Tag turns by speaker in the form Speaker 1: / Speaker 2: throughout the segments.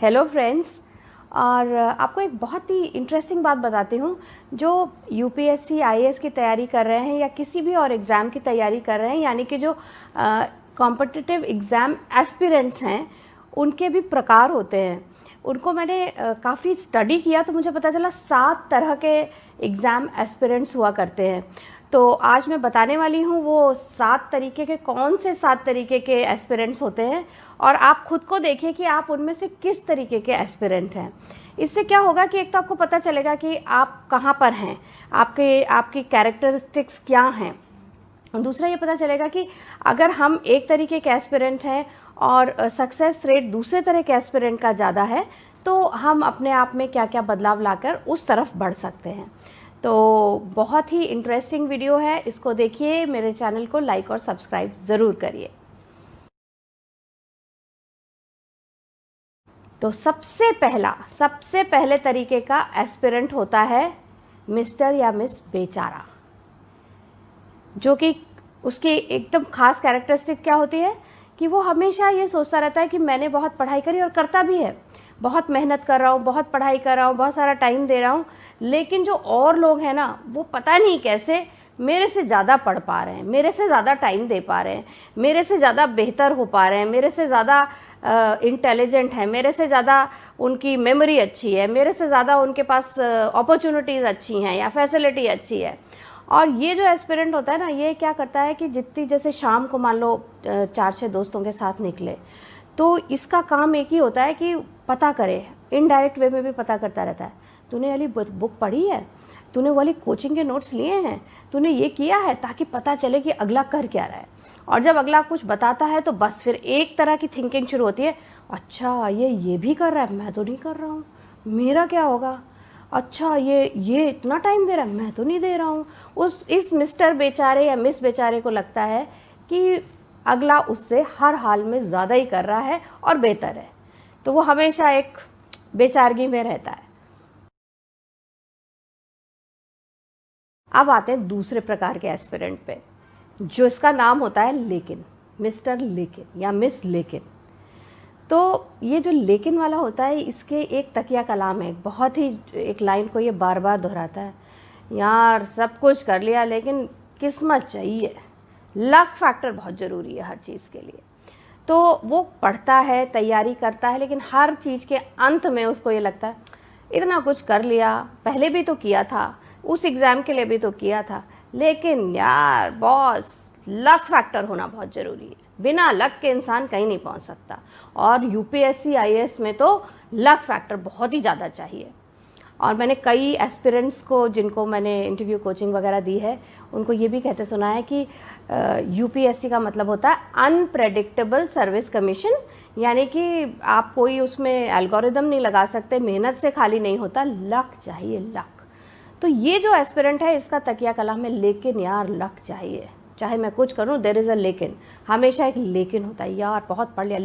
Speaker 1: Hello friends. और आपको एक बहुत ही इंटरेस्टिंग बात बताती हूँ। जो यूपीएससी आईएएस की तैयारी कर रहे हैं या किसी भी और एग्ज़ाम की तैयारी कर रहे हैं, यानी कि जो कॉम्पिटिटिव एग्ज़ाम एस्पिरेंट्स हैं, उनके भी प्रकार होते हैं। उनको मैंने काफ़ी स्टडी किया तो मुझे पता चला 7 तरह के एग्ज़ाम एस्पिरेंट्स हुआ करते हैं। तो आज मैं बताने वाली हूँ वो 7 तरीके के, कौन से 7 तरीके के एस्पिरेंट्स होते हैं, और आप खुद को देखिए कि आप उनमें से किस तरीके के एस्पिरेंट हैं। इससे क्या होगा कि एक तो आपको पता चलेगा कि आप कहाँ पर हैं, आपकी कैरेक्टरिस्टिक्स क्या हैं। दूसरा ये पता चलेगा कि अगर हम एक तरीके के एस्पिरेंट हैं और सक्सेस रेट दूसरे तरह के एस्पिरेंट का ज़्यादा है, तो हम अपने आप में क्या क्या बदलाव लाकर उस तरफ बढ़ सकते हैं। तो बहुत ही इंटरेस्टिंग वीडियो है, इसको देखिए। मेरे चैनल को लाइक और सब्सक्राइब ज़रूर करिए। तो सबसे पहले तरीके का एस्पिरेंट होता है मिस्टर या मिस बेचारा, जो कि उसकी एकदम खास कैरेक्टरिस्टिक क्या होती है कि वो हमेशा ये सोचता रहता है कि मैंने बहुत पढ़ाई करी, और करता भी है, बहुत मेहनत कर रहा हूँ, बहुत पढ़ाई कर रहा हूँ, बहुत सारा टाइम दे रहा हूँ, लेकिन जो और लोग हैं ना, वो पता नहीं कैसे मेरे से ज़्यादा पढ़ पा रहे हैं, मेरे से ज़्यादा टाइम दे पा रहे हैं, मेरे से ज़्यादा बेहतर हो पा रहे हैं, मेरे से ज़्यादा इंटेलिजेंट है, मेरे से ज़्यादा उनकी मेमोरी अच्छी है, मेरे से ज़्यादा उनके पास अपॉर्चुनिटीज़ अच्छी हैं या फैसिलिटी अच्छी है। और ये जो एस्पिरेंट होता है ना, ये क्या करता है कि जितनी, जैसे शाम को मान लो 4-6 दोस्तों के साथ निकले, तो इसका काम एक ही होता है कि पता करे, इनडायरेक्ट वे में भी पता करता रहता है। तूने वाली बुक पढ़ी है, तूने वाली कोचिंग के नोट्स लिए हैं, तूने ये किया है, ताकि पता चले कि अगला कर क्या रहा है। और जब अगला कुछ बताता है तो बस फिर एक तरह की थिंकिंग शुरू होती है, अच्छा ये भी कर रहा है, मैं तो नहीं कर रहा हूँ, मेरा क्या होगा। अच्छा ये इतना टाइम दे रहा है, मैं तो नहीं दे रहा हूँ। इस मिस्टर बेचारे या मिस बेचारे को लगता है कि अगला उससे हर हाल में ज़्यादा ही कर रहा है और बेहतर है, तो वो हमेशा एक बेचारगी में रहता है। अब आते हैं दूसरे प्रकार के एस्पिरेंट पे, जो इसका नाम होता है लेकिन, मिस्टर लेकिन या मिस लेकिन। तो ये जो लेकिन वाला होता है, इसके एक तकिया कलाम है, बहुत ही एक लाइन को ये बार बार दोहराता है, यार सब कुछ कर लिया लेकिन किस्मत चाहिए, लक फैक्टर बहुत ज़रूरी है हर चीज़ के लिए। तो वो पढ़ता है, तैयारी करता है, लेकिन हर चीज़ के अंत में उसको ये लगता है इतना कुछ कर लिया, पहले भी तो किया था, उस एग्ज़ाम के लिए भी तो किया था, लेकिन यार बॉस, लक फैक्टर होना बहुत ज़रूरी है, बिना लक के इंसान कहीं नहीं पहुंच सकता। और यूपीएससी आईएएस में तो लक फैक्टर बहुत ही ज़्यादा चाहिए। और मैंने कई एस्पिरेंट्स को, जिनको मैंने इंटरव्यू कोचिंग वगैरह दी है, उनको ये भी कहते सुना है कि यूपीएससी का मतलब होता है अनप्रेडिक्टेबल सर्विस कमीशन, यानी कि आप कोई उसमें एल्गोरिदम नहीं लगा सकते, मेहनत से खाली नहीं होता, लक चाहिए, लक। तो ये जो एस्पिरेंट है, इसका तकिया कलाम में लेकिन, यार लक चाहिए, चाहे मैं कुछ करूं देयर इज़ अ लेकिन, हमेशा एक लेकिन होता है, यार बहुत पढ़ लिया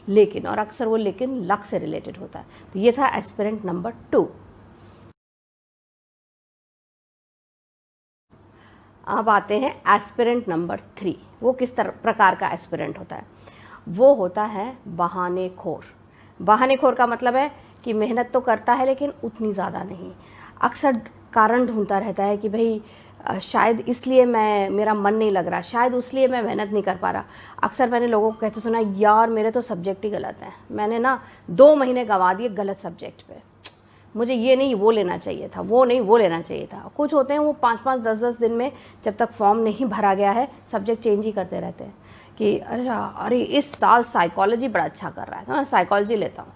Speaker 1: लेकिन, और अक्सर वो लेकिन लक से रिलेटेड होता है। तो ये था एस्पिरेंट नंबर 2। अब आते हैं एस्पिरेंट नंबर 3। वो किस प्रकार का एस्पिरेंट होता है? वो होता है बहानेखोर। बहानेखोर का मतलब है कि मेहनत तो करता है लेकिन उतनी ज़्यादा नहीं, अक्सर कारण ढूंढता रहता है कि भाई शायद इसलिए मेरा मन नहीं लग रहा, शायद उसलिए मैं मेहनत नहीं कर पा रहा। अक्सर मैंने लोगों को कहते सुना, यार मेरे तो सब्जेक्ट ही गलत हैं, मैंने ना 2 महीने गंवा दिए गलत सब्जेक्ट पे, मुझे ये नहीं वो लेना चाहिए था, वो नहीं वो लेना चाहिए था। कुछ होते हैं वो 5-5, 10-10 दिन में, जब तक फॉर्म नहीं भरा गया है, सब्जेक्ट चेंज ही करते रहते हैं कि अरे इस साल साइकोलॉजी बड़ा अच्छा कर रहा है तो मैं साइकोलॉजी लेता हूँ,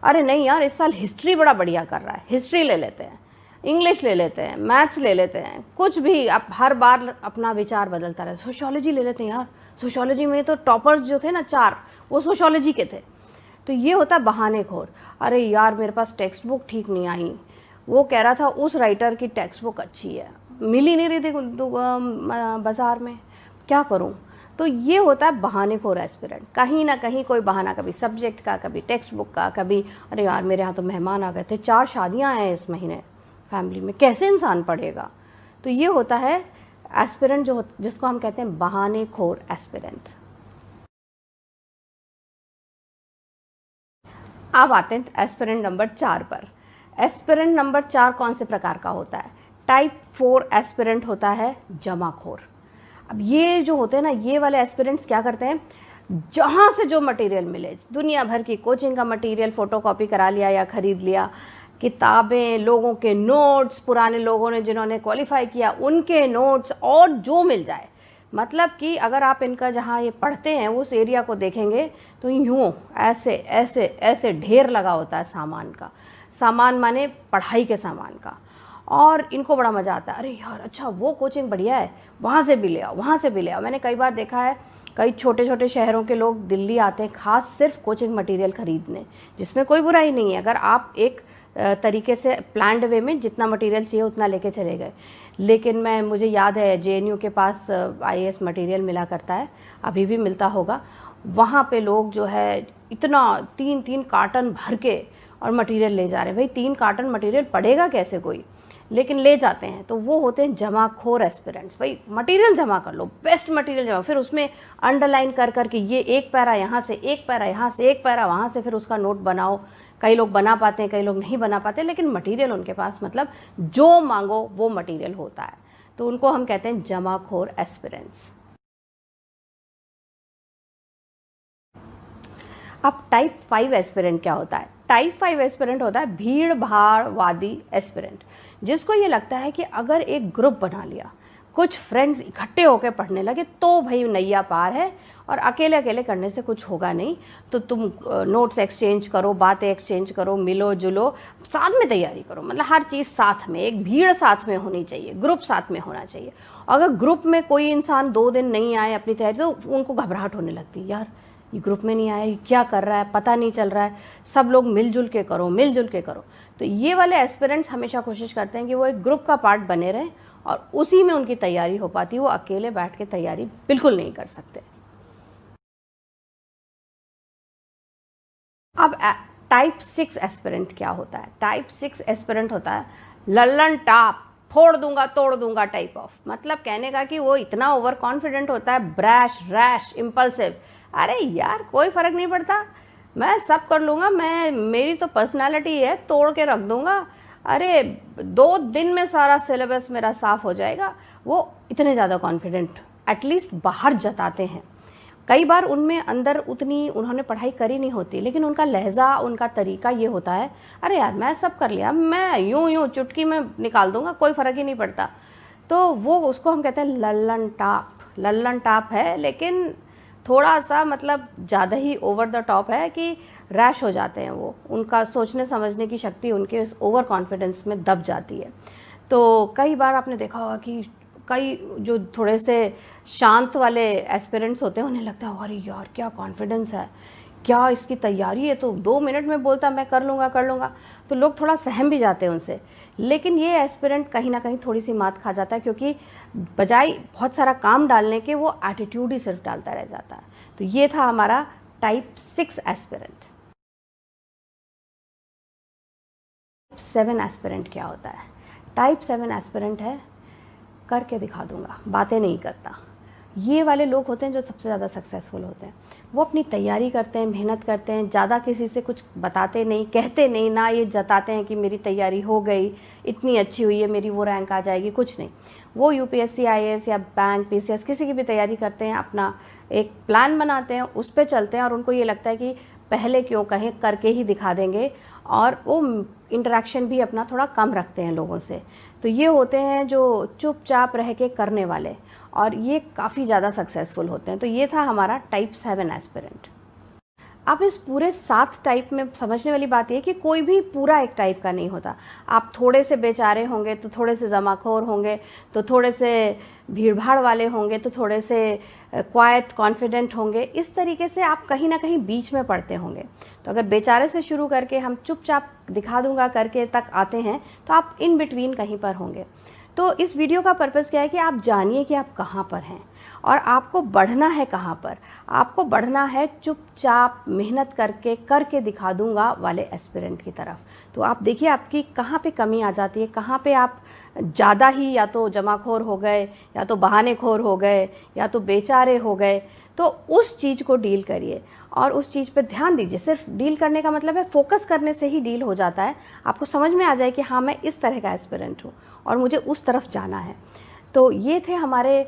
Speaker 1: अरे नहीं यार इस साल हिस्ट्री बड़ा बढ़िया कर रहा है, हिस्ट्री ले लेते हैं, इंग्लिश ले लेते हैं, मैथ्स ले लेते हैं, कुछ भी। अब हर बार अपना विचार बदलता रहता है, सोशियोलॉजी ले लेते हैं, यार सोशियोलॉजी में तो टॉपर्स जो थे ना 4, वो सोशियोलॉजी के थे। तो ये होता है बहानेखोर। अरे यार मेरे पास टेक्स्ट बुक ठीक नहीं आई, वो कह रहा था उस राइटर की टेक्स्ट बुक अच्छी है, मिल ही नहीं रही थी बाज़ार में, क्या करूं। तो ये होता है बहानेखोर एस्पिरेंट, कहीं ना कहीं कोई बहाना, कभी सब्जेक्ट का, कभी टेक्स्ट बुक का, कभी अरे यार मेरे यहाँ तो मेहमान आ गए थे, 4 शादियाँ हैं इस महीने फैमिली में, कैसे इंसान पढ़ेगा। तो ये होता है एस्पिरेंट जिसको हम कहते हैं बहानेखोर एस्पिरेंट। अब आते हैं एस्पिरेंट नंबर 4 पर। एस्पिरेंट नंबर 4 कौन से प्रकार का होता है? टाइप 4 एस्पिरेंट होता है जमाखोर। अब ये जो होते हैं ना, ये वाले एस्पिरेंट्स क्या करते हैं, जहाँ से जो मटेरियल मिले, दुनिया भर की कोचिंग का मटेरियल फ़ोटोकॉपी करा लिया या ख़रीद लिया, किताबें, लोगों के नोट्स, पुराने लोगों ने जिन्होंने क्वालिफाई किया उनके नोट्स, और जो मिल जाए। मतलब कि अगर आप इनका जहाँ ये पढ़ते हैं उस एरिया को देखेंगे तो यूँ ऐसे ऐसे ऐसे ढेर लगा होता है सामान का। सामान माने पढ़ाई के सामान का। और इनको बड़ा मज़ा आता है, अरे यार अच्छा वो कोचिंग बढ़िया है, वहाँ से भी ले आओ, वहाँ से भी ले आओ। मैंने कई बार देखा है, कई छोटे छोटे शहरों के लोग दिल्ली आते हैं खास सिर्फ कोचिंग मटेरियल ख़रीदने, जिसमें कोई बुराई नहीं है अगर आप एक तरीके से प्लान्ड वे में जितना मटेरियल चाहिए उतना लेके चले गए। लेकिन मुझे याद है JNU के पास IAS मटेरियल मिला करता है, अभी भी मिलता होगा। वहाँ पे लोग जो है इतना 3-3 कार्टन भर के और मटेरियल ले जा रहे हैं। भाई 3 कार्टन मटेरियल पढ़ेगा कैसे कोई, लेकिन ले जाते हैं। तो वो होते हैं जमाखोर एस्पिरेंट्स। भाई मटेरियल जमा कर लो, बेस्ट मटेरियल जमा, फिर उसमें अंडरलाइन कर करके ये एक पैरा यहाँ से, एक पैरा यहाँ से, एक पैरा वहाँ से, फिर उसका नोट बनाओ। कई लोग बना पाते हैं, कई लोग नहीं बना पाते, लेकिन मटेरियल उनके पास मतलब जो मांगो वो मटेरियल होता है। तो उनको हम कहते हैं जमाखोर एस्पिरेंट्स। अब टाइप 5 एस्पिरेंट क्या होता है? टाइप 5 एस्पिरेंट होता है भीड़ भाड़वादी एस्पिरेंट, जिसको ये लगता है कि अगर एक ग्रुप बना लिया, कुछ फ्रेंड्स इकट्ठे होकर पढ़ने लगे तो भाई नैया पार है, और अकेले अकेले करने से कुछ होगा नहीं। तो तुम नोट्स एक्सचेंज करो, बातें एक्सचेंज करो, मिलो जुलो, साथ में तैयारी करो। मतलब हर चीज़ साथ में, एक भीड़ साथ में होनी चाहिए, ग्रुप साथ में होना चाहिए। अगर ग्रुप में कोई इंसान 2 दिन नहीं आए अपनी तैयारी, तो उनको घबराहट होने लगती है, यार ये ग्रुप में नहीं आया, ये क्या कर रहा है, पता नहीं चल रहा है। सब लोग मिलजुल के करो, मिलजुल के करो। तो ये वाले एस्पिरेंट्स हमेशा कोशिश करते हैं कि वो एक ग्रुप का पार्ट बने रहें और उसी में उनकी तैयारी हो पाती है। वो अकेले बैठ के तैयारी बिल्कुल नहीं कर सकते। अब टाइप 6 एस्पिरेंट क्या होता है? टाइप 6 एस्पिरेंट होता है लल्लन टाप, फोड़ दूंगा तोड़ दूंगा टाइप ऑफ। मतलब कहने का कि वो इतना ओवर कॉन्फिडेंट होता है, ब्रैश, रैश, इम्पल्सिव। अरे यार कोई फर्क नहीं पड़ता, मैं सब कर लूँगा, मेरी तो पर्सनालिटी है, तोड़ के रख दूंगा। अरे 2 दिन में सारा सिलेबस मेरा साफ हो जाएगा। वो इतने ज़्यादा कॉन्फिडेंट एटलीस्ट बाहर जताते हैं। कई बार उनमें अंदर उतनी उन्होंने पढ़ाई करी नहीं होती, लेकिन उनका लहजा, उनका तरीका ये होता है, अरे यार मैं सब कर लिया, मैं यूं चुटकी में निकाल दूंगा, कोई फ़र्क ही नहीं पड़ता। तो वो उसको हम कहते हैं लल्लन टाप। लल्लन टाप है, लेकिन थोड़ा सा मतलब ज़्यादा ही ओवर द टॉप है कि रैश हो जाते हैं वो। उनका सोचने समझने की शक्ति उनके उस ओवर कॉन्फिडेंस में दब जाती है। तो कई बार आपने देखा होगा कि कई जो थोड़े से शांत वाले एस्पिरेंट्स होते हैं, उन्हें लगता है अरे यार क्या कॉन्फिडेंस है, क्या इसकी तैयारी है, तो 2 मिनट में बोलता मैं कर लूँगा। तो लोग थोड़ा सहम भी जाते हैं उनसे। लेकिन ये एस्पिरेंट कहीं ना कहीं थोड़ी सी मात खा जाता है, क्योंकि बजाय बहुत सारा काम डालने के वो एटीट्यूड ही सिर्फ डालता रह जाता है। तो ये था हमारा टाइप 6 एस्पिरेंट। 7 एस्पिरेंट क्या होता है? टाइप 7 एस्पिरेंट है करके दिखा दूंगा, बातें नहीं करता। ये वाले लोग होते हैं जो सबसे ज़्यादा सक्सेसफुल होते हैं। वो अपनी तैयारी करते हैं, मेहनत करते हैं, ज़्यादा किसी से कुछ बताते नहीं, कहते नहीं, ना ये जताते हैं कि मेरी तैयारी हो गई, इतनी अच्छी हुई है, मेरी वो रैंक आ जाएगी, कुछ नहीं। वो UPSC IAS या बैंक PCS किसी की भी तैयारी करते हैं, अपना एक प्लान बनाते हैं, उस पर चलते हैं, और उनको ये लगता है कि पहले क्यों कहें, करके ही दिखा देंगे। और वो इंटरेक्शन भी अपना थोड़ा कम रखते हैं लोगों से। तो ये होते हैं जो चुपचाप रह के करने वाले, और ये काफ़ी ज़्यादा सक्सेसफुल होते हैं। तो ये था हमारा टाइप 7 एस्पिरेंट। अब इस पूरे 7 टाइप में समझने वाली बात यह कि कोई भी पूरा एक टाइप का नहीं होता। आप थोड़े से बेचारे होंगे तो थोड़े से जमाखोर होंगे, तो थोड़े से भीड़ भाड़ वाले होंगे, तो थोड़े से क्वाइट कॉन्फिडेंट होंगे। इस तरीके से आप कहीं ना कहीं बीच में पड़ते होंगे। तो अगर बेचारे से शुरू करके हम चुपचाप दिखा दूंगा करके तक आते हैं, तो आप इन बिटवीन कहीं पर होंगे। तो इस वीडियो का पर्पज़ क्या है कि आप जानिए कि आप कहाँ पर हैं और आपको बढ़ना है कहाँ पर। आपको बढ़ना है चुपचाप मेहनत करके दिखा दूंगा वाले एस्पिरेंट की तरफ। तो आप देखिए आपकी कहाँ पे कमी आ जाती है, कहाँ पे आप ज़्यादा ही या तो जमाखोर हो गए, या तो बहानेखोर हो गए, या तो बेचारे हो गए। तो उस चीज़ को डील करिए और उस चीज़ पे ध्यान दीजिए। सिर्फ डील करने का मतलब है फोकस करने से ही डील हो जाता है, आपको समझ में आ जाए कि हाँ मैं इस तरह का एस्पिरेंट हूँ और मुझे उस तरफ जाना है। तो ये थे हमारे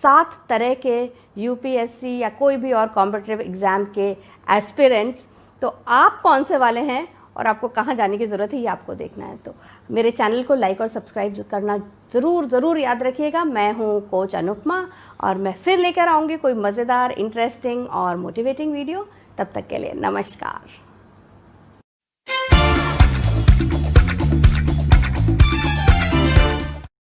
Speaker 1: 7 तरह के यूपीएससी या कोई भी और कॉम्पिटिटिव एग्ज़ाम के एस्पिरेंट्स। तो आप कौन से वाले हैं और आपको कहाँ जाने की ज़रूरत है ये आपको देखना है। तो मेरे चैनल को लाइक और सब्सक्राइब करना ज़रूर याद रखिएगा। मैं हूँ कोच अनुपमा और मैं फिर लेकर आऊँगी कोई मज़ेदार, इंटरेस्टिंग और मोटिवेटिंग वीडियो। तब तक के लिए नमस्कार।